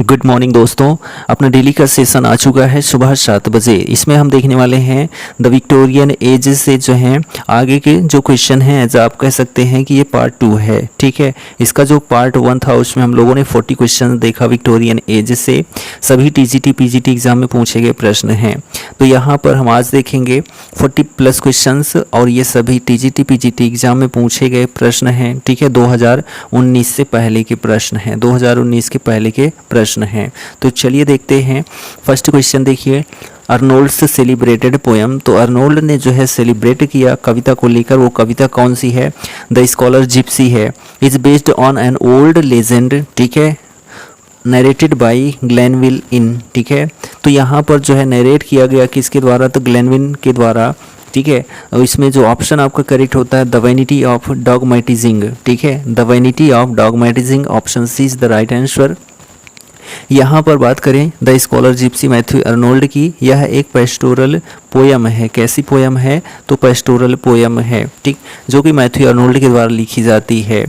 Good morning दोस्तों। अपना daily का सेशन आ चुका है सुबह 7 बजे। इसमें हम देखने वाले हैं द विक्टोरियन एज से जो हैं आगे के जो क्वेश्चन हैं, एज आप कह सकते हैं कि ये पार्ट 2 है। ठीक है, इसका जो पार्ट 1 था उसमें हम लोगों ने 40 क्वेश्चन देखा विक्टोरियन एज से। सभी टीजीटी पीजीटी एग्जाम में पूछे गए प्रश्न हैं। तो यहाँ पर हम आज देखेंगे 40 प्लस क्वेश्चन और ये सभी टीजीटी पीजीटी एग्जाम में पूछे गए प्रश्न हैं। ठीक है, 2019 से पहले के प्रश्न हैं, 2019 के पहले के प्रश्न हैं। तो चलिए देखते हैं। फर्स्ट क्वेश्चन देखिए, अर्नोल्ड से सेलिब्रेटेड पोयम। तो अर्नोल्ड ने जो है सेलिब्रेट किया कविता को लेकर, वो कविता कौन सी है? द स्कॉलर जिप्सी है। Is based on an old legend. ठीक है, नरेटेड बाई ग्लेनविल इन। ठीक है, तो यहाँ पर जो है नरेट किया गया किसके द्वारा? तो ग्लेनविल के द्वारा। ठीक है, और इसमें जो ऑप्शन आपका करेक्ट होता है द वैनिटी ऑफ डॉगमेटिजिंग। ठीक है, the vanity of dogmatising, option C is the right answer. यहाँ पर बात करें the scholar gipsy Matthew Arnold की, यह एक पेस्टोरल पोयम है। कैसी पोयम है? तो पेस्टोरल पोयम है। ठीक, जो कि मैथ्यू अर्नोल्ड के द्वारा लिखी जाती है।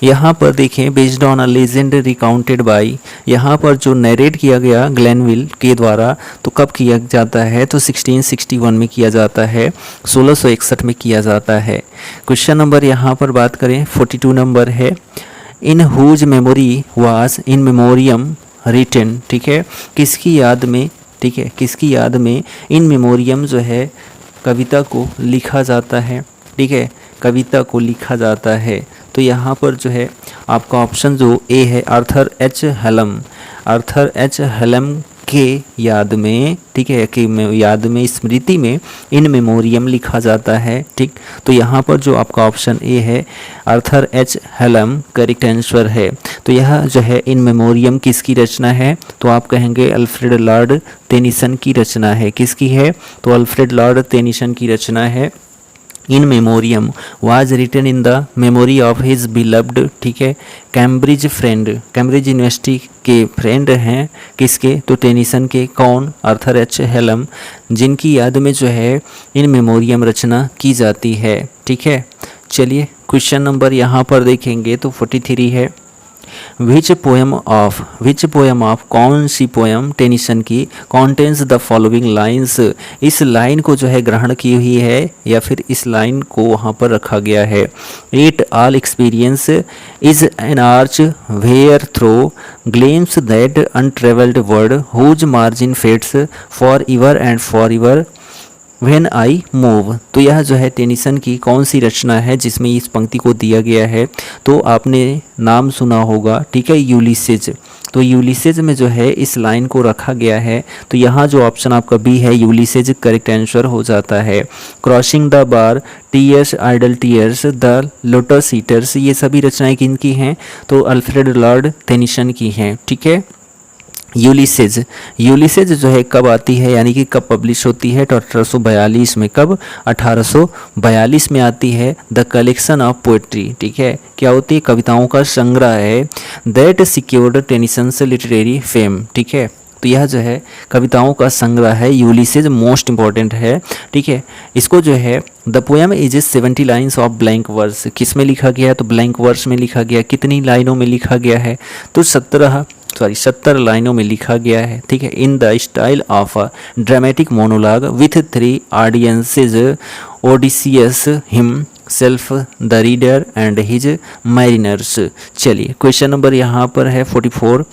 यहाँ पर देखें based on a legend recounted by, यहाँ पर जो नरेट किया गया ग्लेनविल के द्वारा, तो कब किया जाता है? तो 1661 में किया जाता है, 1661 में किया जाता है। क्वेश्चन नंबर यहाँ पर बात करें 42 नंबर है, in whose memory was In Memoriam written. ठीक है, किसकी याद में? ठीक है, किसकी याद में इन मेमोरियम जो है कविता को लिखा जाता है? ठीक है, कविता को लिखा जाता है। तो यहाँ पर जो है आपका ऑप्शन जो ए है आर्थर एच हेलम, आर्थर एच हेलम के याद में। ठीक है, कि याद में, स्मृति में इन मेमोरियम लिखा जाता है। ठीक, तो यहाँ पर जो आपका ऑप्शन ए है आर्थर एच हेलम करेक्ट आंसर है। तो यह जो है इन मेमोरियम किसकी रचना है? तो आप कहेंगे अल्फ्रेड लॉर्ड टेनिसन की रचना है। किसकी है? तो अल्फ्रेड लॉर्ड टेनिसन की रचना है। इन memoriam was written in the memory of his beloved. ठीक है, कैम्ब्रिज फ्रेंड, कैम्ब्रिज यूनिवर्सिटी के फ्रेंड हैं किसके? तो टेनिसन के। कौन? आर्थर एच हेलम, जिनकी याद में जो है इन मेमोरियम रचना की जाती है। ठीक है, चलिए क्वेश्चन नंबर यहाँ पर देखेंगे तो 43 है, विच पोएम ऑफ, कौन सी पोएम टेनिसन की कॉन्टेंस द फॉलोइंग लाइन्स, इस लाइन को जो है ग्रहण की हुई है या फिर इस लाइन को वहाँ पर रखा गया है। It all experience is an arch where through gleams that untravelled world whose margin fades for ever and for ever when I move. तो यह जो है टेनिसन की कौन सी रचना है जिसमें इस पंक्ति को दिया गया है? तो आपने नाम सुना होगा, ठीक है, यूलिसेज। तो यूलिसेज में जो है इस लाइन को रखा गया है। तो यहाँ जो ऑप्शन आपका बी है यूलिसेज करेक्ट आंसर हो जाता है। Crossing the bar, tears, idle tears, the lotus eaters, ये सभी रचनाएं किनकी हैं? तो अल्फ्रेड लॉर्ड टेनिसन की हैं। ठीक है, यूलिसेज, यूलिसेज जो है कब आती है, यानी कि कब पब्लिश होती है? तो 1842 में। कब? 1842 में आती है। द कलेक्शन ऑफ पोएट्री, ठीक है, क्या होती है? कविताओं का संग्रह है। That secured Tennyson's literary fame. ठीक है, तो यह जो है कविताओं का संग्रह है, यूलिसेज मोस्ट इंपॉर्टेंट है। ठीक है, इसको जो है the poem is 70 lines of blank verse, किस में लिखा गया है? तो ब्लैंक वर्स में लिखा गया। कितनी लाइनों में लिखा गया है? तो 70 लाइनों में लिखा गया है। ठीक है, in the style of a dramatic monologue with 3 audiences, Odysseus him self, the reader and his mariners. चलिए क्वेश्चन नंबर यहाँ पर है 44,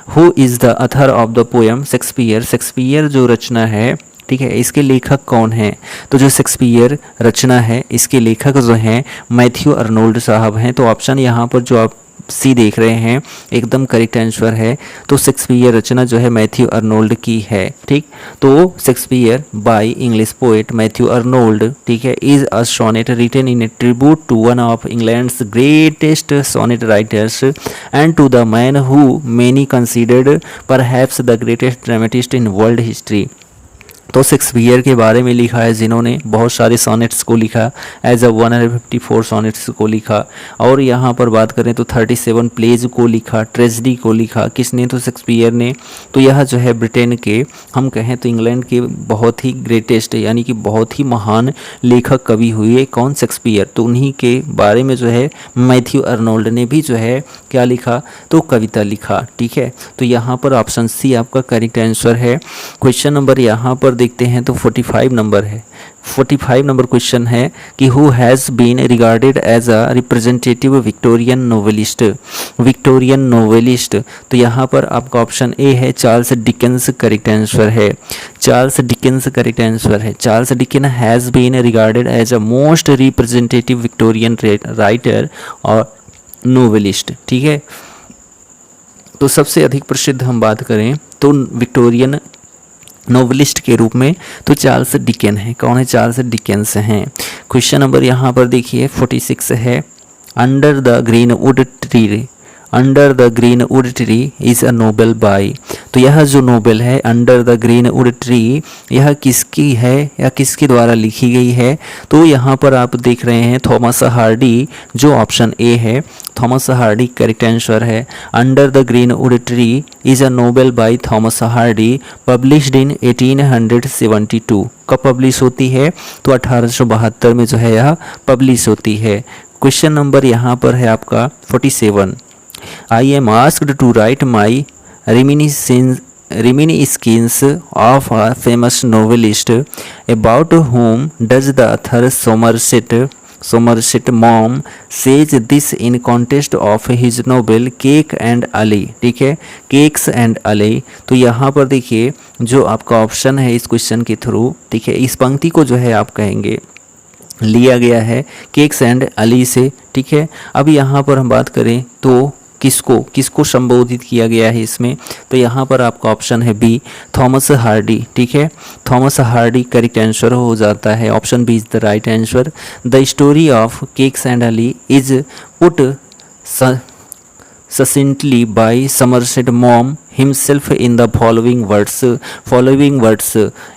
who is the Athar of the poem Shakespeare. Shakespeare जो रचना है, ठीक है, इसके लेखक कौन हैं? तो जो शेक्सपियर रचना है इसके लेखक जो हैं मैथ्यू अर्नोल्ड साहब हैं। तो ऑप्शन यहाँ पर जो आप सी देख रहे हैं एकदम करेक्ट आंसर है। तो शेक्सपियर रचना जो है मैथ्यू अर्नोल्ड की है। ठीक, तो Shakespeare by English poet Matthew Arnold, ठीक है, is a sonnet written in tribute to one of England's greatest sonnet writers and to the man who many considered perhaps the greatest dramatist in world history. तो Shakespeare के बारे में लिखा है, जिन्होंने बहुत सारे सोनेट्स को लिखा, एज अ 154 सोनेट्स को लिखा। और यहाँ पर बात करें तो 37 प्लेज को लिखा, ट्रेजेडी को लिखा। किसने? तो शेक्सपियर ने। तो यह जो है ब्रिटेन के, हम कहें तो इंग्लैंड के बहुत ही ग्रेटेस्ट यानी कि बहुत ही महान लेखक कवि हुए। कौन? शेक्सपियर। तो उन्हीं के बारे में जो है मैथ्यू अर्नोल्ड ने भी जो है क्या लिखा? तो कविता लिखा। ठीक है, तो यहाँ पर ऑप्शन सी आपका करेक्ट आंसर है। क्वेश्चन नंबर यहाँ पर देखते हैं तो 45 नंबर है। 45 नंबर क्वेश्चन है कि who has been regarded as a representative Victorian novelist. Victorian novelist, तो यहाँ पर आपका ऑप्शन ए है चार्ल्स डिकेंस करेक्ट आंसर है। चार्ल्स डिकेंस करेक्ट आंसर है। Charles Dickens has been regarded as a most representative Victorian writer और novelist. ठीक है, तो सबसे अधिक प्रसिद्ध हम बात करें तो विक्टोरियन नोवेलिस्ट के रूप में तो चार्ल्स डिकेन है। कौन है? चार्ल्स डिकेंस हैं। क्वेश्चन नंबर यहाँ पर देखिए 46 है। Under the green wood tree, under the green wood tree is a novel by. तो यह जो नोबेल है under the green wood tree, यह किसकी है या किसके द्वारा लिखी गई है? तो यहाँ पर आप देख रहे हैं थॉमस हार्डी, जो ऑप्शन ए है थॉमस हार्डी करेक्ट आंसर है। Under the green wood tree is a novel by Thomas Hardy, published in 1872। कब पब्लिश होती है? तो 1872 में जो है यह पब्लिश होती है। क्वेश्चन नंबर यहाँ पर है आपका 47। I am asked to write my reminiscences of a famous novelist, about whom does the author Somerset Maugham says this in context of his novel Cake and Ali। ठीक है, cakes and Ali. तो यहाँ पर देखिए जो आपका ऑप्शन है इस क्वेश्चन के थ्रू, ठीक है, इस पंक्ति को जो है आप कहेंगे लिया गया है केक्स एंड अली से। ठीक है, अब यहाँ पर हम बात करें तो किसको संबोधित किया गया है इसमें? तो यहाँ पर आपका ऑप्शन है बी थॉमस हार्डी। ठीक है, थॉमस हार्डी करेक्ट आंसर हो जाता है। Option B is the right answer. The story of cakes and ale is put succinctly by Somerset Maugham himself in the following words.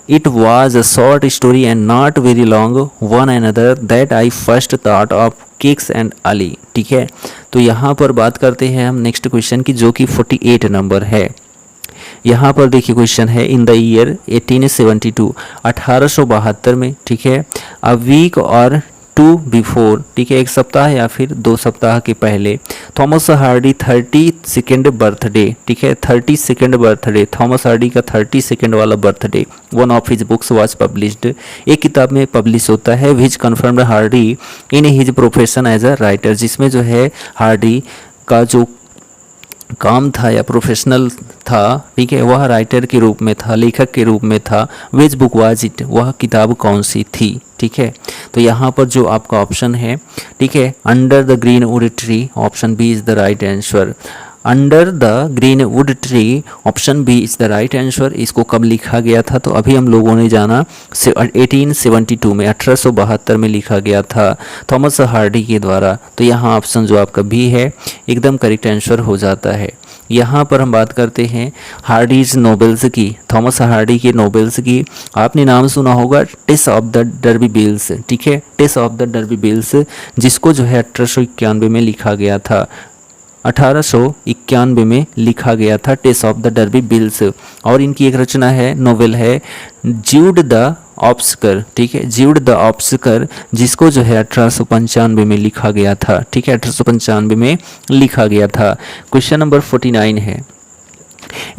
It was a short story and not very long one another that I first thought of Cakes and Ali। ठीक है, तो यहाँ पर बात करते हैं हम next question की, जो कि 48 नंबर है। यहाँ पर देखिए क्वेश्चन है इन द ईयर 1872, 1872 में। ठीक है, अ वीक और 2 बिफोर, ठीक है, एक सप्ताह या फिर 2 सप्ताह के पहले, थॉमस हार्डी 32nd बर्थडे, ठीक है, 32nd बर्थडे, थॉमस हार्डी का 32nd वाला birthday, one of his books was published, एक किताब में पब्लिश होता है, which confirmed Hardy in his profession as a writer, जिसमें जो है हार्डी का जो काम था या प्रोफेशनल था, ठीक है, वह राइटर के रूप में था, लेखक के रूप में था। विच बुक वाज इट, वह किताब कौन सी थी? ठीक है, तो यहाँ पर जो आपका ऑप्शन है, ठीक है, under the green wood tree, option B is the right answer. Under the green wood tree, option B is the right answer. इसको कब लिखा गया था? तो अभी हम लोगों ने जाना 1872 में, 1872 में लिखा गया था थॉमस हार्डी के द्वारा। तो यहाँ ऑप्शन जो आपका बी है एकदम करेक्ट आंसर हो जाता है। यहाँ पर हम बात करते हैं हार्डीज नोवेल्स की, थॉमस हार्डी के नोवेल्स की। आपने नाम सुना होगा टेस ऑफ द डर्बी बिल्स, ठीक है, टेस ऑफ द डर्बी बिल्स, जिसको जो है 1891 में लिखा गया था, 1891 में लिखा गया था टेस ऑफ द डर्बी बिल्स। और इनकी एक रचना है, नोवेल है ज्यूड द ऑब्स्कर, ठीक है, ज्यूड द ऑब्स्कर, जिसको जो है 1895 में लिखा गया था, ठीक है, 1895 में लिखा गया था। क्वेश्चन नंबर 49 है,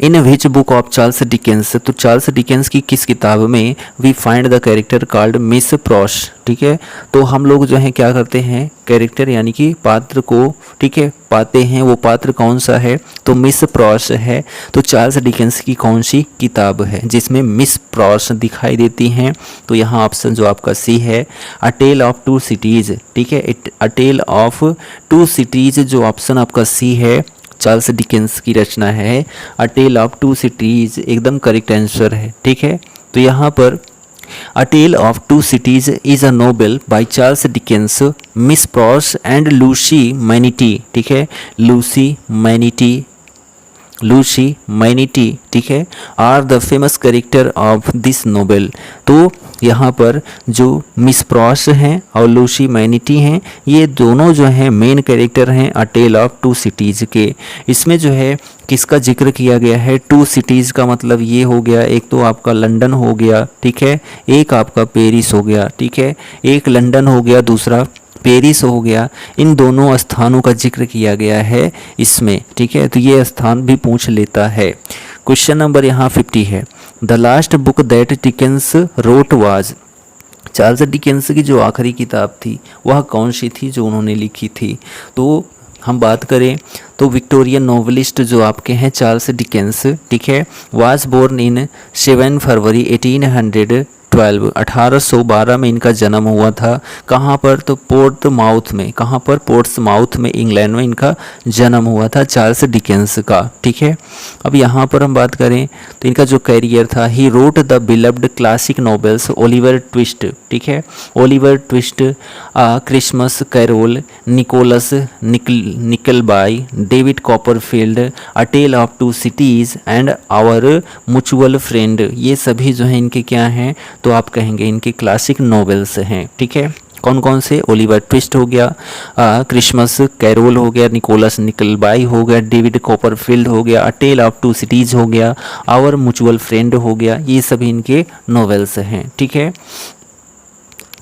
in which book of Charles Dickens, तो चार्ल्स डिकेंस की किस किताब में we find the character called Miss Pross, ठीक है, तो हम लोग जो है क्या करते हैं, कैरेक्टर यानी कि पात्र को, ठीक है, पाते हैं, वो पात्र कौन सा है? तो मिस प्रॉश है। तो चार्ल्स डिकेंस की कौन सी किताब है जिसमें मिस प्रॉश दिखाई देती हैं? तो यहाँ ऑप्शन जो आपका सी है, अ टेल ऑफ 2 सिटीज, ठीक है, अ टेल ऑफ 2 सिटीज, जो ऑप्शन आपका सी है, चार्ल्स डिकेंस की रचना है अ टेल ऑफ 2 सिटीज, एकदम करेक्ट आंसर है। ठीक है, तो यहाँ पर a tale of 2 cities is a novel by Charles Dickens, Miss Pross and Lucie Manette, ठीक है, लूसी मैनिटी लूसी मैनिटी, ठीक है, are the famous character of this novel. तो यहाँ पर जो मिस प्रॉस हैं और लूसी मैनिटी हैं, ये दोनों जो हैं मेन कैरेक्टर हैं अ टेल ऑफ टू सिटीज़ के। इसमें जो है किसका जिक्र किया गया है, टू सिटीज़ का मतलब ये हो गया, एक तो आपका लंदन हो गया, ठीक है, एक आपका पेरिस हो गया, ठीक है, एक लंदन हो गया, दूसरा पेरिस हो गया। इन दोनों स्थानों का जिक्र किया गया है इसमें, ठीक है, तो ये स्थान भी पूछ लेता है। क्वेश्चन नंबर यहाँ 50 है, the last book that Dickens wrote was, Charles Dickens की जो आखिरी किताब थी वह कौन सी थी जो उन्होंने लिखी थी। तो हम बात करें तो विक्टोरियन नॉवलिस्ट जो आपके हैं चार्ल्स डिकेंस, ठीक है, वाज बोर्न इन 7 फरवरी 1812, 1812 में इनका जन्म हुआ था। कहाँ पर, तो पोर्ट्समाउथ में, कहाँ पर, पोर्ट्समाउथ में, इंग्लैंड में इनका जन्म हुआ था चार्ल्स डिकेंस का, ठीक है। अब यहाँ पर हम बात करें तो इनका जो कैरियर था, he wrote the beloved classic novels Oliver Twist, ठीक है, Oliver Twist, Christmas Carol, Nicholas Nickleby, David Copperfield, a tale of two cities and our mutual friend. ये सभी जो हैं इनके क्या हैं, तो आप कहेंगे इनके क्लासिक नॉवेल्स हैं, ठीक है। कौन कौन से, ओलिवर ट्विस्ट हो गया, क्रिसमस कैरोल हो गया, निकोलस निकलबाई हो गया, डेविड कॉपरफील्ड हो गया, अ टेल ऑफ टू सिटीज़ हो गया, आवर म्यूचुअल फ्रेंड हो गया, ये सभी इनके नॉवेल्स हैं, ठीक है।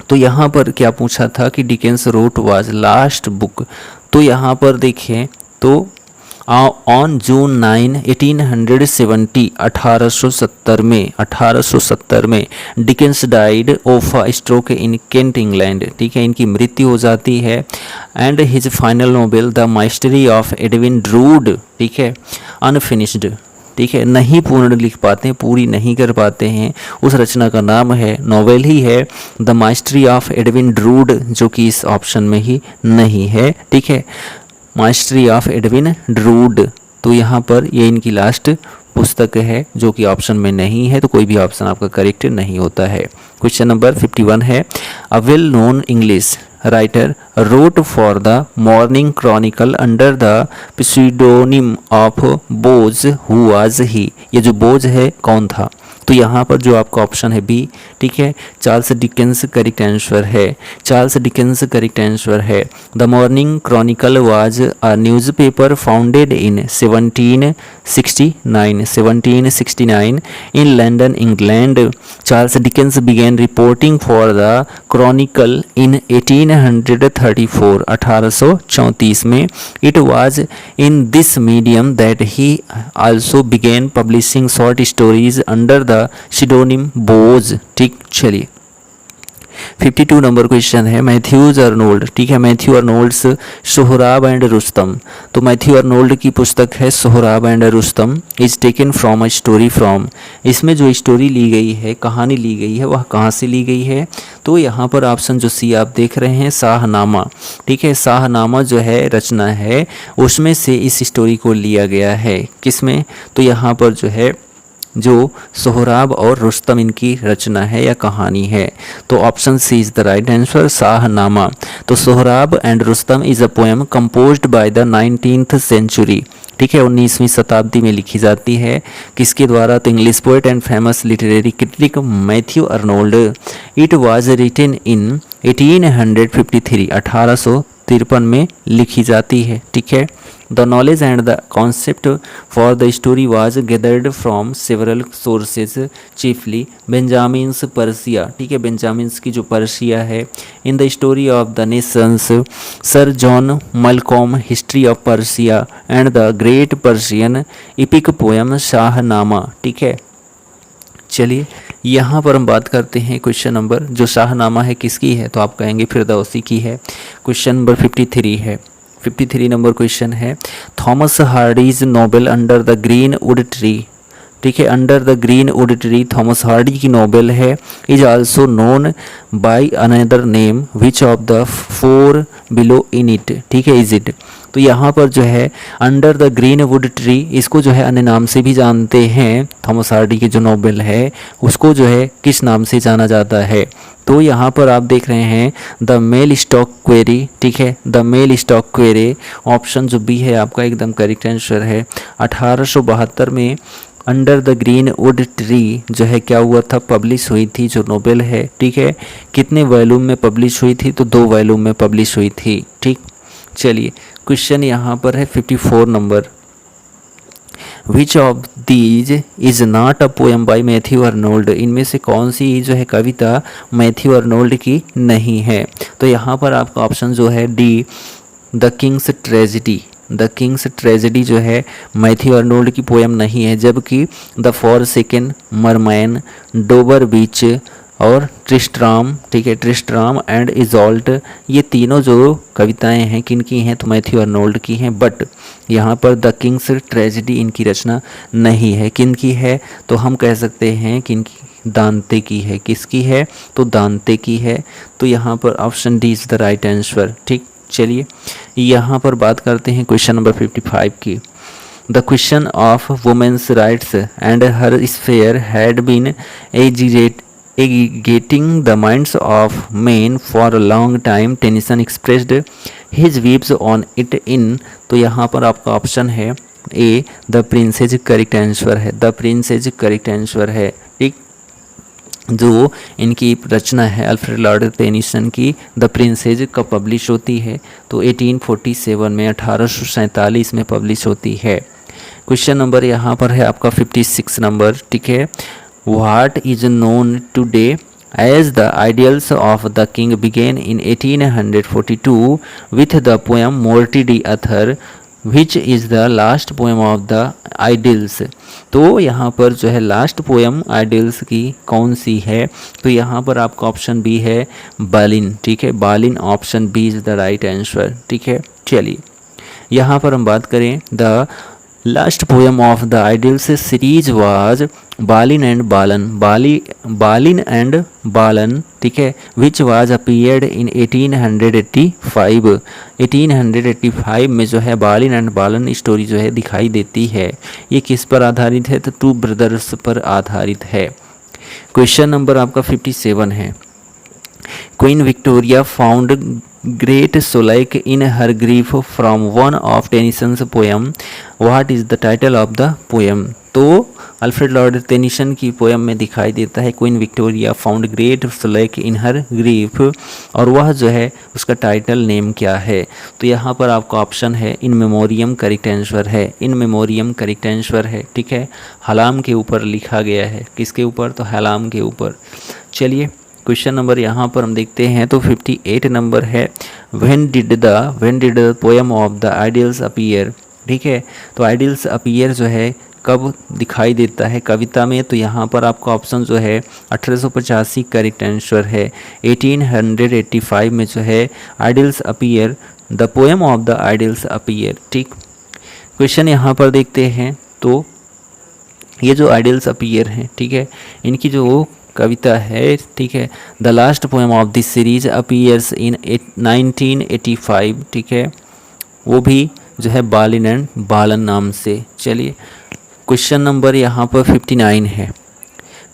तो यहाँ पर क्या पूछा था कि Dickens wrote was last book, तो यहाँ पर देखें तो ऑन जून 9, 1870, 1870 में Dickens died of a stroke in Kent England, ठीक है, इनकी मृत्यु हो जाती है। And his final novel the mystery of Edwin Drood, ठीक है, अनफिनिश्ड, ठीक है, नहीं पूर्ण लिख पाते हैं, पूरी नहीं कर पाते हैं, उस रचना का नाम है, नोवेल ही है the mystery of Edwin druid, जो कि इस ऑप्शन में ही नहीं है, ठीक है, माइस्ट्री ऑफ एडविन ड्रूड। तो यहाँ पर ये इनकी लास्ट पुस्तक है जो कि ऑप्शन में नहीं है, तो कोई भी ऑप्शन आपका करेक्ट नहीं होता है। क्वेश्चन नंबर 51 है, a well known English writer wrote for the Morning Chronicle under the pseudonym of Boz, who was he. ये जो बोज है कौन था, तो यहाँ पर जो आपका ऑप्शन है बी, ठीक है, चार्ल्स डिकेंस करेक्ट आंसर है, चार्ल्स डिकेंस करेक्ट आंसर है। The Morning Chronicle was a newspaper founded in 1769 in London England. Charles Dickens began reporting for the Chronicle in 1834, 1834 में। It was in this medium that he also began publishing short stories under the pseudonym बोझ, ठीक। चलिए 52 number question है, Mathews Arnold, ठीक है, Matthew अर्नोल्ड्स Sohrab and Rustam. तो Matthew Arnold की पुस्तक है Sohrab and Rustum, is taken from a story from. इसमें जो स्टोरी ली गई है, कहानी ली गई है, वह कहाँ से ली गई है, तो यहाँ पर ऑप्शन जो सी आप देख रहे हैं, शाहनामा, ठीक है, शाहनामा जो है रचना है, उसमें से इस स्टोरी को लिया गया है। किसमें, तो यहाँ पर जो है जो सोहराब और रुस्तम इनकी रचना है या कहानी है, तो option C is the right answer, Shahnameh. तो Sohrab and Rustum is a poem composed by the 19th century, ठीक है, 19वीं शताब्दी में लिखी जाती है। किसके द्वारा, तो English poet and famous literary critic Matthew Arnold. It was written in 1853, 1853 में लिखी जाती है, ठीक है। The knowledge and the concept for the story was gathered from several sources, chiefly Benjamin's Persia, ठीक है, बेंजामिन्स की जो पर्सिया है। In the story of the nations, sir John Malcolm, history of Persia and the great Persian epic poem Shahnameh, ठीक है। चलिए यहाँ पर हम बात करते हैं क्वेश्चन नंबर, जो शाहनामा है किसकी है, तो आप कहेंगे फिरदौसी की है। क्वेश्चन नंबर 53 है, 53 नंबर क्वेश्चन है, Thomas Hardy's Nobel under the green wood tree, ठीक है, under the green wood tree Thomas Hardy की नोबेल है। Is also known by another name which of the four below in it, ठीक है, is it. तो यहाँ पर जो है under the green wood tree, इसको जो है अन्य नाम से भी जानते हैं। थॉमस हार्डी की जो नोबेल है उसको जो है किस नाम से जाना जाता है, तो यहाँ पर आप देख रहे हैं द मेल स्टॉक क्वेरी, ठीक है, the Mellstock quire option जो बी है आपका एकदम करेक्ट आंसर है। 1872 में under the green wood tree जो है क्या हुआ था, पब्लिश हुई थी जो नोबेल है, ठीक है। कितने वॉल्यूम में पब्लिश हुई थी, तो 2 वॉल्यूम में पब्लिश हुई थी, ठीक। चलिए क्वेश्चन यहाँ पर है 54 number, which of these is not a poem by Matthew Arnold, इनमें से कौन सी जो है कविता मैथ्यू अर्नोल्ड की नहीं है। तो यहाँ पर आपका ऑप्शन जो है D, the Kings tragedy, the Kings tragedy जो है मैथ्यू अर्नोल्ड की पोएम नहीं है, जबकि द फॉरसेकन, मरमैन, डोबर बीच और ट्रिस्ट्राम, ठीक है, ट्रिस्ट्राम एंड इजोल्ट, ये तीनों जो कविताएं हैं किनकी हैं, तो मैथ्यू अर्नोल्ड की हैं। बट यहाँ पर द किंग्स ट्रेजिडी इनकी रचना नहीं है, किनकी है, तो हम कह सकते हैं कि इनकी दांते की है। किसकी है, तो दांते की है। तो यहाँ पर option D is the right answer, ठीक। चलिए यहाँ पर बात करते हैं क्वेश्चन नंबर 55 की। The question of women's rights and her sphere had been agitating the minds of men for a long time. Tennyson expressed his views on it in, तो यहाँ पर आपका ऑप्शन है A, the princess correct answer है, the princess correct answer है, ठीक। जो इनकी रचना है अल्फ्रेड लॉर्ड टेनिसन की द प्रिंसेस कब पब्लिश होती है, तो 1847 में, 1847 में पब्लिश होती है। क्वेश्चन नंबर यहाँ पर है आपका 56 नंबर, ठीक है। What is known today as the Idylls of the King began in 1842 with the poem Morte d'Arthur, which is the last poem of the Idylls। तो यहाँ पर जो है लास्ट पोएम आइडियल्स की कौन सी है, तो यहाँ पर आपका ऑप्शन बी है बालिन, ठीक है, Balin, option B is the right answer, ठीक है। चलिए यहाँ पर हम बात करें the last poem of the idylls series was Balin and Balan, Balin and Balan, ठीक है, विच वाज अपीयर्ड इन 1885। 1885 में जो है बालिन एंड बालन स्टोरी जो है दिखाई देती है। ये किस पर आधारित है, तो 2 ब्रदर्स पर आधारित है। क्वेश्चन नंबर आपका 57 है। Queen Victoria found great solace in her grief from one of Tennyson's poem, what is the title of the poem. तो अल्फ्रेड लॉर्ड टेनिसन की पोएम में दिखाई देता है queen Victoria found great solace in her grief, और वह जो है उसका टाइटल नेम क्या है, तो यहाँ पर आपका ऑप्शन है इन मेमोरियम करेक्ट आंसर है, इन मेमोरियम करेक्ट आंसर है, ठीक है। हलाम के ऊपर लिखा गया है, किसके ऊपर, तो हलाम के ऊपर। चलिए क्वेश्चन नंबर यहाँ पर हम देखते हैं तो 58 नंबर है, when did the poem of the ideals appear, ठीक है। तो आइडियल्स अपीयर जो है कब दिखाई देता है कविता में, तो यहाँ पर आपका ऑप्शन जो है 1885 करेक्ट आंसर है। 1885 में जो है ideals appear, the poem of the ideals appear, ठीक। क्वेश्चन यहाँ पर देखते हैं तो ये जो आइडियल्स अपीयर हैं, ठीक है, इनकी जो कविता है, ठीक है, the last poem of this series appears इन 1985, ठीक है, वो भी जो है बालिन एंड बालन नाम से। चलिए क्वेश्चन नंबर यहाँ पर 59 है।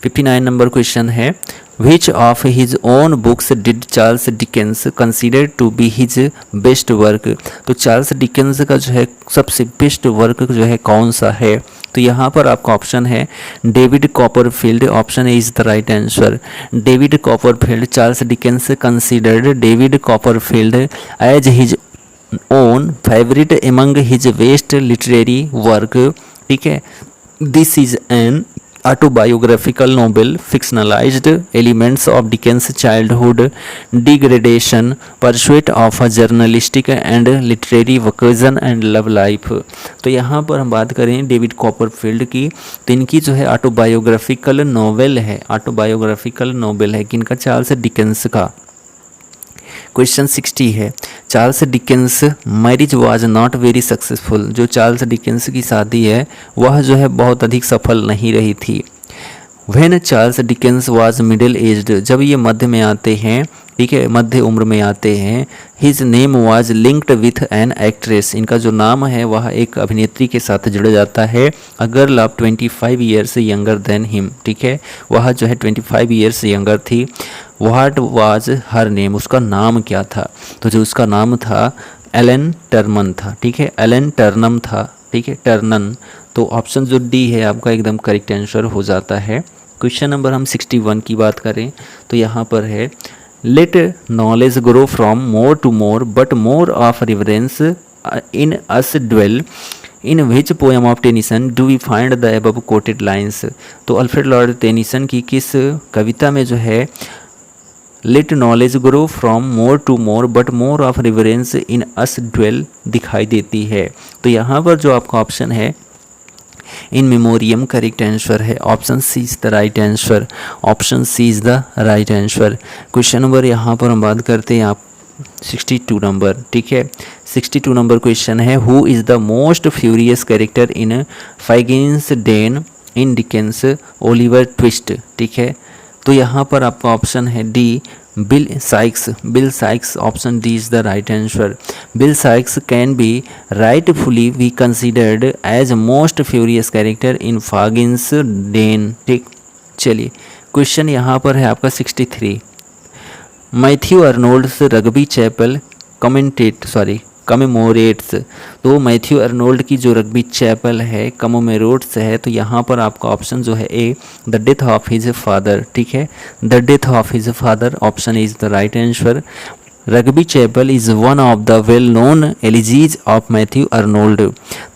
59 नंबर क्वेश्चन है, which of his own books did Charles Dickens consider to be his best work. तो चार्ल्स डिकेंस का जो है सबसे बेस्ट वर्क जो है कौन सा है, तो यहाँ पर आपका ऑप्शन है David Copperfield, option A is the right answer. David Copperfield, Charles Dickens considered David Copperfield as his own favourite among his best literary work, ठीक है। This is an autobiographical novel fictionalized elements of Dickens' childhood degradation, pursuit of a journalistic and literary vocation and love life। तो यहाँ पर हम बात करें David Copperfield की, तो इनकी जो है ऑटोबायोग्राफिकल नॉवेल है, ऑटोबायोग्राफिकल नॉवेल है किनका, चार्ल्स डिकेंस का। क्वेश्चन 60 है, Charles Dickens marriage was not very successful. जो चार्ल्स डिकेंस की शादी है वह जो है बहुत अधिक सफल नहीं रही थी। When Charles Dickens was middle aged, जब ये मध्य में आते हैं, ठीक है, मध्य उम्र में आते हैं, his name was linked with an actress, इनका जो नाम है वह एक अभिनेत्री के साथ जुड़ जाता है। A girl of 25 years younger than him, ठीक है, वह जो है 25 ईयर्स यंगर थी। व्हाट वाज हर नेम, उसका नाम क्या था। तो जो उसका नाम था एलन टर्मन था, ठीक है, एलन टर्नम था, ठीक है, टर्नन। तो ऑप्शन जो डी है आपका एकदम करेक्ट आंसर हो जाता है। क्वेश्चन नंबर हम 61 की बात करें तो यहाँ पर है let knowledge grow from more to more but more of reverence in us dwell in which poem of Tennyson do we find the above quoted lines. तो अल्फ्रेड लॉर्ड टेनिसन की किस कविता में जो है let knowledge grow from more to more but more of reverence in us dwell दिखाई देती है। तो यहाँ पर जो आपका ऑप्शन है इन मेमोरियम करेक्ट आंसर है। Option C is the right answer, option C is the right answer. Question number यहाँ पर हम बात करते हैं आप 62 नंबर, ठीक है। 62 नंबर क्वेश्चन है who is the most furious character in Fagin's den in Dickens Oliver Twist, ठीक है। तो यहाँ पर आपका ऑप्शन है D Bill Sikes, Bill Sikes, option D is the right answer. Bill Sikes can be rightfully be considered as most furious character in Fagin's den, ठीक। चलिए question यहाँ पर है आपका 63 Matthew Arnold's Rugby Chapel commemorates. तो Matthew Arnold की जो rugby chapel है कमेमोरेट्स है। तो यहाँ पर आपका ऑप्शन जो है A the death of his father, ठीक है, the death of his father, option is the right answer. Rugby Chapel is one of the well known elegies of Matthew Arnold.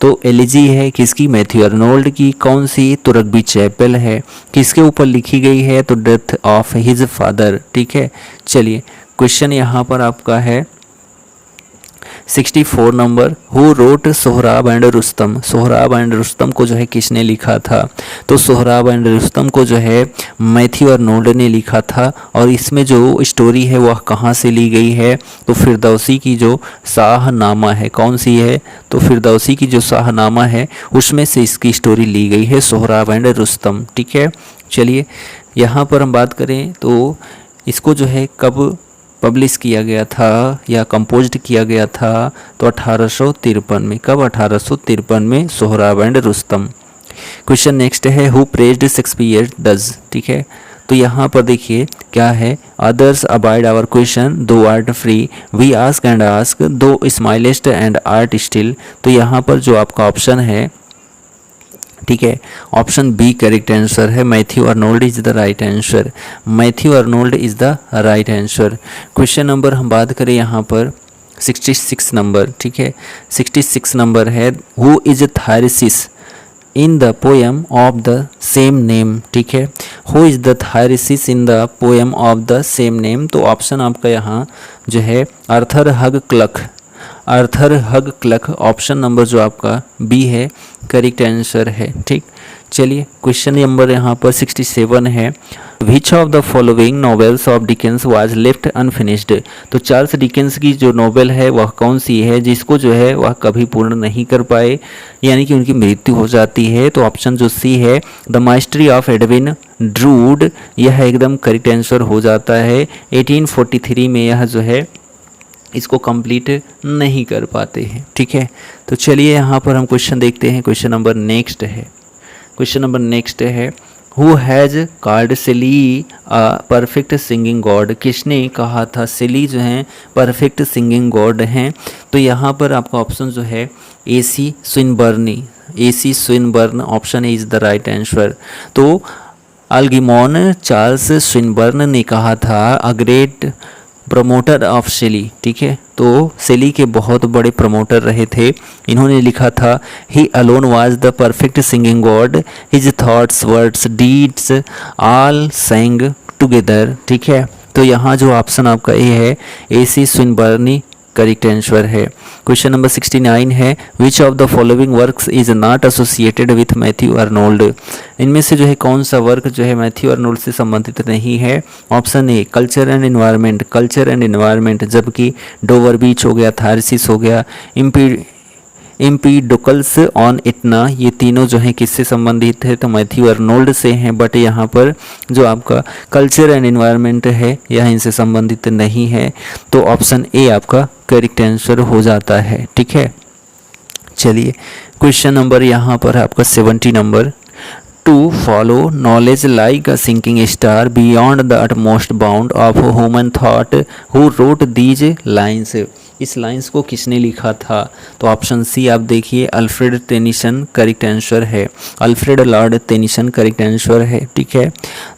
तो एलिजी है किसकी, मैथ्यू अर्नोल्ड की, कौन सी, तो rugby chapel है। किसके ऊपर लिखी गई है, तो डेथ ऑफ हिज फादर, ठीक है। चलिए क्वेश्चन यहाँ पर आपका है 64 number who wrote Sohrab and Rustam. Sohrab and Rustam को जो है किसने लिखा था, तो सोहराब एंड रुस्तम को जो है मैथ्यू अर्नोल्ड ने लिखा था। और इसमें जो स्टोरी है वह कहाँ से ली गई है, तो फिरदौसी की जो शाहनामा है, कौन सी है, तो फिरदौसी की जो शाहनामा है उसमें से इसकी स्टोरी ली गई है, सोहराब एंड रुस्तम, ठीक है। चलिए यहाँ पर हम बात करें तो इसको जो है कब पब्लिश किया गया था या कंपोज्ड किया गया था, तो 1853 में। कब, 1853 में, Sohrab and Rustam. Question next है हु प्रेज्ड शेक्सपियर डज, ठीक है। तो यहाँ पर देखिए क्या है, others abide our question thou art free we ask and ask thou smilest and art still. तो यहाँ पर जो आपका ऑप्शन है, ठीक है, ऑप्शन बी करेक्ट आंसर है, Matthew Arnold is the right answer. Matthew Arnold is the right answer. Question number हम बात करें यहाँ पर 66 नंबर, ठीक है। 66 नंबर है who is Thyrsis in the poem of the same name, ठीक है। Who is the Thyrsis in the poem of the same name. तो ऑप्शन आपका यहाँ जो है Arthur Hugh Clough, Arthur Hugh Clough, option number जो आपका बी है करेक्ट आंसर है, ठीक। चलिए क्वेश्चन नंबर यहाँ पर 67 है which of the following novels of Dickens was left unfinished. तो चार्ल्स डिकेंस की जो नॉवेल है वह कौन सी है जिसको जो है वह कभी पूर्ण नहीं कर पाए, यानी कि उनकी मृत्यु हो जाती है। तो ऑप्शन जो सी है the mystery of Edwin druid, यह एकदम करेक्ट आंसर हो जाता है। 1843 में यह जो है इसको कंप्लीट नहीं कर पाते हैं, ठीक है। तो चलिए यहाँ पर हम क्वेश्चन देखते हैं। क्वेश्चन नंबर नेक्स्ट है, क्वेश्चन नंबर नेक्स्ट है who has called silly perfect singing God. किसने कहा था सिली जो हैं परफेक्ट सिंगिंग गॉड हैं। तो यहाँ पर आपका ऑप्शन जो है AC Swinburne, AC Swinburne, option is the right answer. तो अल्गिमोन चार्ल्स स्विनबर्न ने कहा था अ ग्रेट प्रमोटर ऑफ शेली, ठीक है। तो शेली के बहुत बड़े प्रमोटर रहे थे। इन्होंने लिखा था he alone was the perfect singing god his thoughts words deeds all sang together, ठीक है। तो यहाँ जो ऑप्शन आपका ए है AC स्विनबर्न करेक्ट आंसर है। क्वेश्चन नंबर 69 है which of the following works is not associated with Matthew Arnold. इनमें से जो है कौन सा वर्क जो है मैथ्यू अर्नोल्ड से संबंधित नहीं है। Option a culture and environment, culture and environment, जबकि डोवर बीच हो गया, थारसिस हो गया, एम्पीडोकल्स ऑन इटना, ये तीनों जो हैं किससे संबंधित है, तो मैथ्यू अर्नोल्ड से हैं। बट यहाँ पर जो आपका कल्चर एंड एनवायरनमेंट है यह इनसे संबंधित नहीं है। तो ऑप्शन ए आपका करेक्ट आंसर हो जाता है, ठीक है। चलिए क्वेश्चन नंबर यहाँ पर आपका 70 number to follow knowledge like a sinking star beyond the utmost bound of human thought who wrote these lines. इस लाइन्स को किसने लिखा था? तो ऑप्शन सी आप देखिए, अल्फ्रेड टेनिसन करेक्ट आंसर है। Alfred Lord Tennyson correct answer है। ठीक है,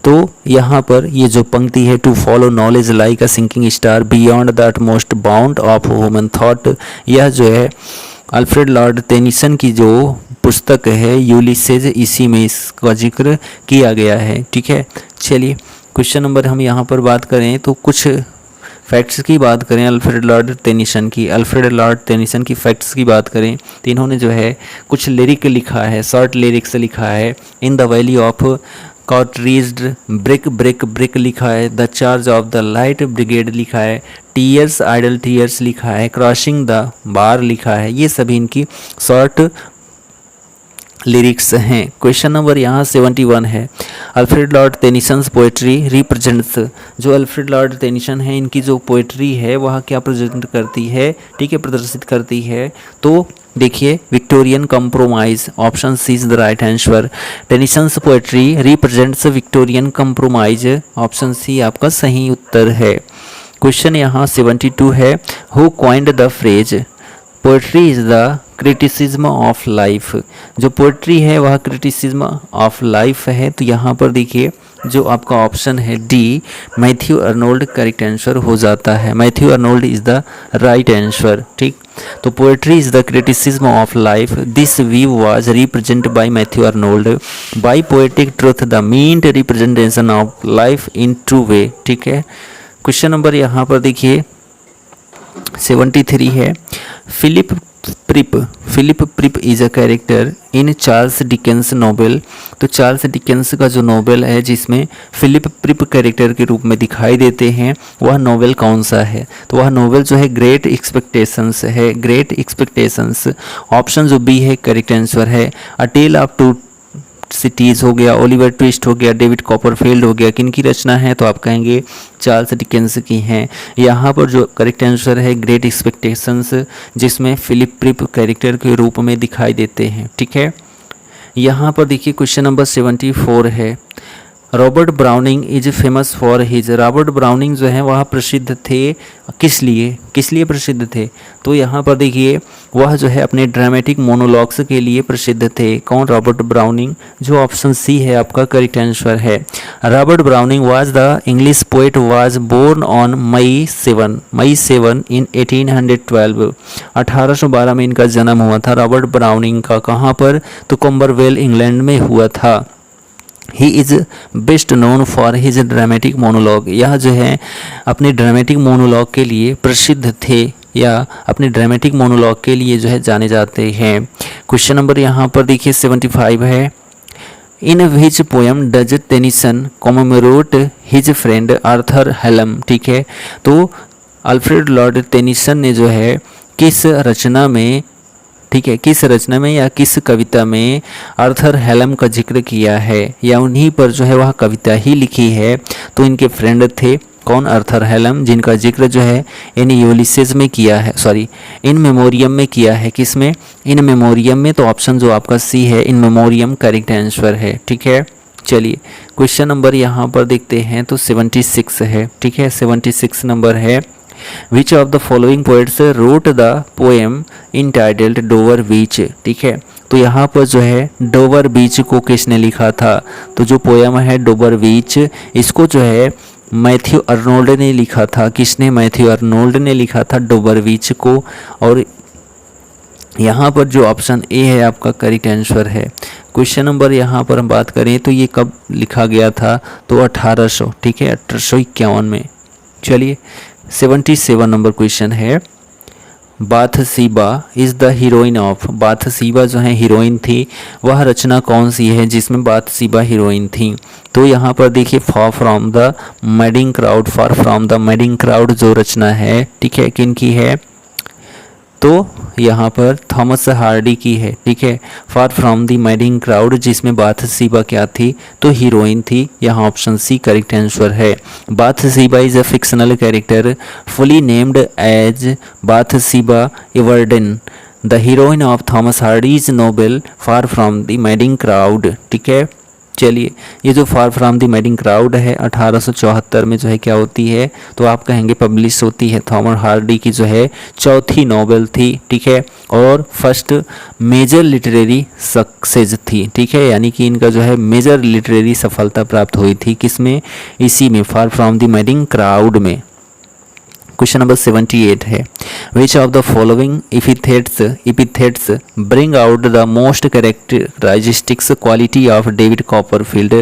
तो यहाँ पर ये जो पंक्ति है, to follow knowledge like a sinking star beyond the utmost bound of human thought, यह जो है अल्फ्रेड लॉर्ड टेनिसन की जो पुस्तक है यूलिसेज, इसी में इसका जिक्र किया गया है। ठीक है, चलिए क्वेश्चन नंबर हम यहाँ पर बात करें तो कुछ फैक्ट्स की बात करें अल्फ्रेड लॉर्ड टेनिसन की। अल्फ्रेड लॉर्ड टेनिसन की फैक्ट्स की बात करें तो इन्होंने जो है कुछ लिरिक लिखा है, शॉर्ट लिरिक्स लिखा है। In the valley of Cauteretz, break break break लिखा है। The charge of the light brigade लिखा है। टीयर्स आइडल टीयर्स लिखा है। क्रॉसिंग द बार लिखा है। ये सभी इनकी शॉर्ट लिरिक्स हैं। क्वेश्चन नंबर यहाँ 71 है। Alfred Lord Tennyson's poetry represents, जो अल्फ्रेड लॉर्ड टेनिसन है इनकी जो पोएट्री है वह क्या प्रेजेंट करती है? ठीक है, प्रदर्शित करती है। तो देखिए, Victorian compromise, option C is the right answer. Tennyson's poetry represents Victorian compromise, option C आपका सही उत्तर है। क्वेश्चन यहाँ 72 है। Who coined the phrase poetry is the criticism of life, जो पोएट्री है वह क्रिटिसिज्म ऑफ लाइफ है। तो यहाँ पर देखिए जो आपका ऑप्शन है D, Matthew Arnold correct answer हो जाता है। Matthew Arnold is the right answer. ठीक, तो poetry is the criticism of life, this view was represent by Matthew Arnold. By poetic truth the meant representation of life in true way. ठीक है, question number यहाँ पर देखिए 73 है। Philip Pirrip is a character in Charles Dickens novel. तो Charles Dickens का जो novel है जिसमें फिलिप प्रिप कैरेक्टर के रूप में दिखाई देते हैं, वह नोवेल कौन सा है? तो वह नोवेल जो है ग्रेट एक्सपेक्टेशंस है। ग्रेट एक्सपेक्टेशंस, ऑप्शन जो बी है करेक्ट आंसर है। A tale of two cities हो गया, ओलिवर ट्विस्ट हो गया, डेविड कॉपरफील्ड हो गया, किन की रचना है? तो आप कहेंगे चार्ल्स डिकेंस की हैं। यहाँ पर जो करेक्ट आंसर है ग्रेट एक्सपेक्टेशंस, जिसमें फिलिप प्रिप कैरेक्टर के रूप में दिखाई देते हैं। ठीक है, यहाँ पर देखिए क्वेश्चन नंबर 74 है। Robert browning is famous for his, Robert Browning जो है वह प्रसिद्ध थे किस लिए प्रसिद्ध थे? तो यहाँ पर देखिए वह जो है अपने ड्रामेटिक मोनोलॉग्स के लिए प्रसिद्ध थे। कौन? रॉबर्ट ब्राउनिंग, जो ऑप्शन सी है आपका करेक्ट आंसर है। Robert Browning was the English poet, was born on May 7 in 1812। 1812 में इनका जन्म हुआ था रॉबर्ट ब्राउनिंग का। कहाँ पर? तो कॉम्बरवेल इंग्लैंड में हुआ था। He is best known for his dramatic monologue, यह जो है अपने ड्रामेटिक मोनोलॉग के लिए प्रसिद्ध थे या अपने ड्रामेटिक मोनोलॉग के लिए जो है जाने जाते हैं। क्वेश्चन नंबर यहाँ पर देखिए 75 है। In which poem does Tennyson commemorate his friend Arthur Hallam. ठीक है, तो अल्फ्रेड लॉर्ड टेनिसन ने जो है किस रचना में, ठीक है, किस रचना में या किस कविता में आर्थर हेलम का जिक्र किया है या उन्हीं पर जो है वह कविता ही लिखी है? तो इनके फ्रेंड थे कौन? आर्थर हेलम, जिनका जिक्र जो है इन यूलिसेस में किया है, सॉरी इन मेमोरियम में किया है। किस में? इन मेमोरियम में। तो ऑप्शन जो आपका सी है इन मेमोरियम करेक्ट आंसर है। ठीक है, चलिए क्वेश्चन नंबर यहाँ पर देखते हैं तो 76 है। ठीक है, 76 नंबर है। Which of the following poets wrote the poem entitled Dover Beach? ठीक है, तो यहाँ पर जो है डोवर बीच को किसने लिखा था? तो जो पोएम है डोवर बीच, इसको जो है मैथ्यू अर्नोल्ड ने लिखा था। किसने? मैथ्यू अर्नोल्ड ने लिखा था डोवर बीच को। और यहाँ पर जो ऑप्शन ए है आपका करेक्ट आंसर है। क्वेश्चन नंबर यहाँ पर हम बात करें तो ये कब लिखा गया था? तो 1800, ठीक है, 1851 में। चलिए 77 नंबर क्वेश्चन है। बाथसीबा इज़ द हीरोइन ऑफ, बाथसीबा जो है हीरोइन थी, वह रचना कौन सी है जिसमें बाथसीबा हीरोइन थी? तो यहाँ पर देखिए फार from the madding crowd, far from the madding crowd जो रचना है, ठीक है, किन की है? तो यहाँ पर थॉमस हार्डी की है। ठीक है, फार फ्रॉम द मैडिंग क्राउड जिसमें बाथसीबा क्या थी? तो हीरोइन थी। यहाँ ऑप्शन सी करेक्ट आंसर है। Bathsheba is a fictional character fully named as Bathsheba Everdene, the heroine of Thomas Hardy's novel far from the madding crowd. ठीक है, चलिए, ये जो far from the madding crowd है 1874 में जो है क्या होती है, तो आप कहेंगे पब्लिश होती है। थॉमस हार्डी की जो है चौथी नॉवेल थी, ठीक है, और फर्स्ट मेजर लिटरेरी सक्सेस थी, ठीक है, यानी कि इनका जो है मेजर लिटरेरी सफलता प्राप्त हुई थी किसमें, इसी में, फार फ्रॉम द मैडिंग क्राउड में। क्वेश्चन नंबर 78 है, which of the following epithets bring out the most characteristics quality of David Copperfield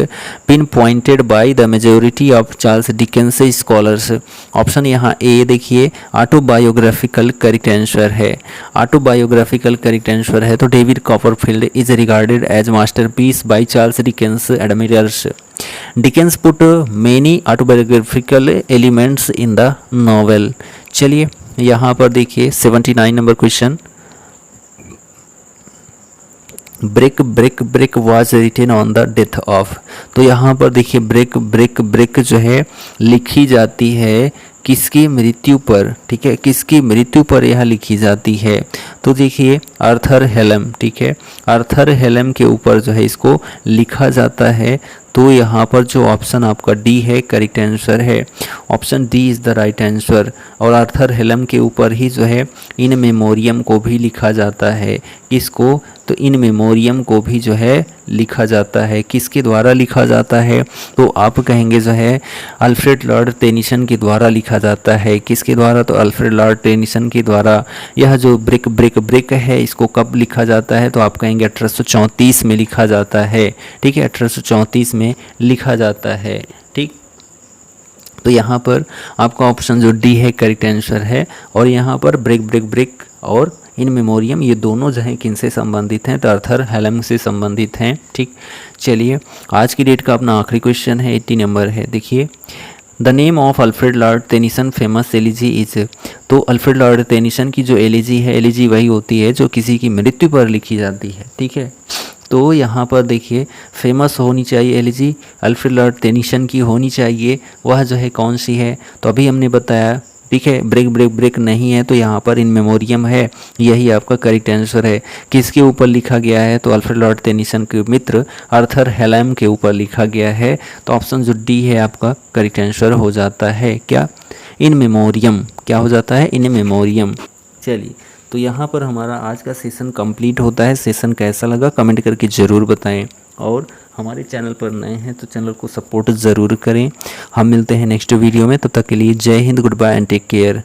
pinpointed by the majority of Charles Dickens scholars। Option यहाँ ए देखिए, ऑटोबायोग्राफिकल करेक्ट आंसर है। Autobiographical correct answer है, तो David Copperfield is regarded as masterpiece by Charles Dickens admirers. Dickens put many autobiographical elements in the novel। चलिए यहाँ पर देखिए 79 number question, break break break was written on the death of. तो यहाँ पर देखिए ब्रेक ब्रेक ब्रेक जो है लिखी जाती है किसकी मृत्यु पर, ठीक है, किसकी मृत्यु पर यह लिखी जाती है, तो देखिए आर्थर हेलम, ठीक है, आर्थर हेलम के ऊपर जो है इसको लिखा जाता है। तो यहाँ पर जो ऑप्शन आपका डी है करेक्ट आंसर है, option D is the right answer. और आर्थर हेलम के ऊपर ही जो है इन मेमोरियम को भी लिखा जाता है, किसको, तो इन मेमोरियम को भी जो है लिखा जाता है, किसके द्वारा लिखा जाता है, तो आप कहेंगे जो है अल्फ्रेड लॉर्ड टेनिसन के द्वारा लिखा जाता है। किसके द्वारा, तो अल्फ्रेड लॉर्ड टेनिसन के द्वारा। यह जो ब्रेक ब्रेक ब्रेक है इसको कब लिखा जाता है, तो आप कहेंगे 1834 में लिखा जाता है, ठीक है, 1834 में लिखा जाता है, ठीक। तो यहाँ पर आपका ऑप्शन जो डी है करेक्ट आंसर है। और यहाँ पर ब्रेक ब्रेक ब्रेक और इन मेमोरियम ये दोनों जो हैं किनसे संबंधित हैं, तो आर्थर हेलम से संबंधित हैं, ठीक। चलिए आज की डेट का अपना आखिरी क्वेश्चन है, 80 नंबर है। देखिए, the name of Alfred Lord Tennyson famous elegy is. तो अल्फ्रेड लॉर्ड टेनिसन की जो एलिजी है, एलिजी वही होती है जो किसी की मृत्यु पर लिखी जाती है, ठीक है। तो यहाँ पर देखिए फेमस होनी चाहिए एलिजी अल्फ्रेड लॉर्ड टेनिसन की होनी चाहिए, वह जो है कौन सी है, तो अभी हमने बताया, ठीक है, ब्रेक ब्रेक ब्रेक नहीं है, तो यहाँ पर इन मेमोरियम है, यही आपका करेक्ट आंसर है। किसके ऊपर लिखा गया है, तो अल्फ्रेड लॉर्ड टेनिसन के मित्र आर्थर हेलम के ऊपर लिखा गया है। तो ऑप्शन जो डी है आपका करेक्ट आंसर हो जाता है, क्या, इन मेमोरियम, क्या हो जाता है, इन मेमोरियम। चलिए, तो यहाँ पर हमारा आज का सेशन कंप्लीट होता है। सेशन कैसा लगा कमेंट करके ज़रूर बताएं, और हमारे चैनल पर नए हैं तो चैनल को सपोर्ट ज़रूर करें। हम मिलते हैं नेक्स्ट वीडियो में, तब तक के लिए जय हिंद, goodbye and take care.